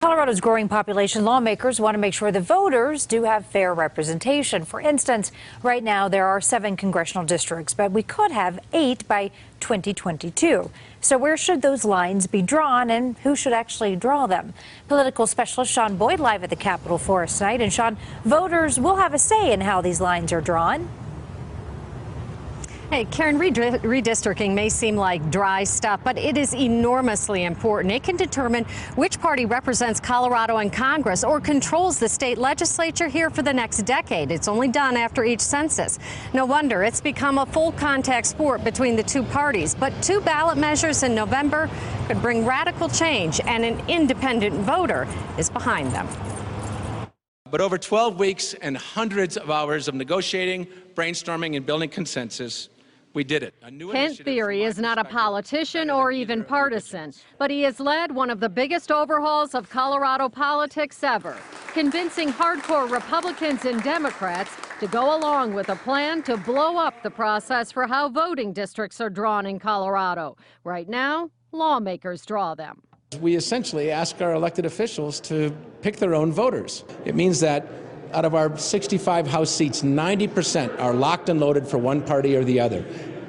Colorado's growing population, lawmakers want to make sure the voters do have fair representation. For instance, right now there are 7 congressional districts, but we could have 8 by 2022. So where should those lines be drawn, and who should actually draw them? Political specialist Sean Boyd live at the Capitol for us tonight. And Sean, voters will have a say in how these lines are drawn. Hey, Karen, redistricting may seem like dry stuff, but it is enormously important. It can determine which party represents Colorado in Congress or controls the state legislature here for the next decade. It's only done after each census. No wonder it's become a full contact sport between the two parties. But 2 ballot measures in November could bring radical change, and an independent voter is behind them. But over 12 weeks and hundreds of hours of negotiating, brainstorming, and building consensus, we did it. Kent Thiry is not a politician or even partisan, but he has led one of the biggest overhauls of Colorado politics ever, convincing hardcore Republicans and Democrats to go along with a plan to blow up the process for how voting districts are drawn in Colorado. Right now, lawmakers draw them. We essentially ask our elected officials to pick their own voters. It means that out of our 65 House seats, 90% are locked and loaded for one party or the other.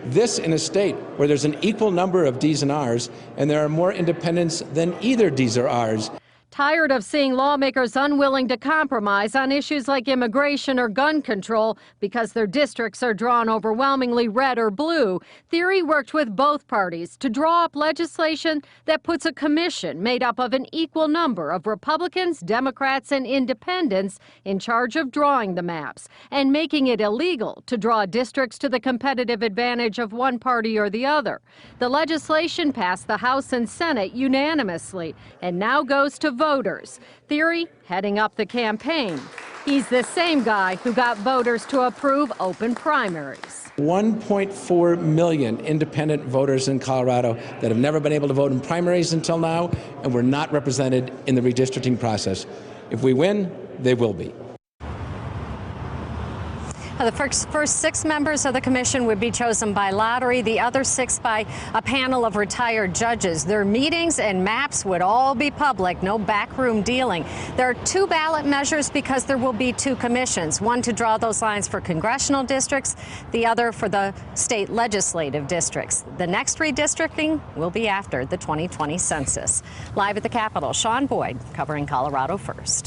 This in a state where there's an equal number of Ds and Rs, and there are more independents than either Ds or Rs. Tired of seeing lawmakers unwilling to compromise on issues like immigration or gun control because their districts are drawn overwhelmingly red or blue, Thiry worked with both parties to draw up legislation that puts a commission made up of an equal number of Republicans, Democrats, and independents in charge of drawing the maps and making it illegal to draw districts to the competitive advantage of one party or the other. The legislation passed the House and Senate unanimously and now goes to voters. Thiry heading up the campaign. He's the same guy who got voters to approve open primaries. 1.4 million independent voters in Colorado that have never been able to vote in primaries until now, and were not represented in the redistricting process. If we win, they will be. The first 6 members of the commission would be chosen by lottery, the other 6 by a panel of retired judges. Their meetings and maps would all be public, no backroom dealing. There are 2 ballot measures because there will be 2 commissions, one to draw those lines for congressional districts, the other for the state legislative districts. The next redistricting will be after the 2020 census. Live at the Capitol, Sean Boyd covering Colorado First.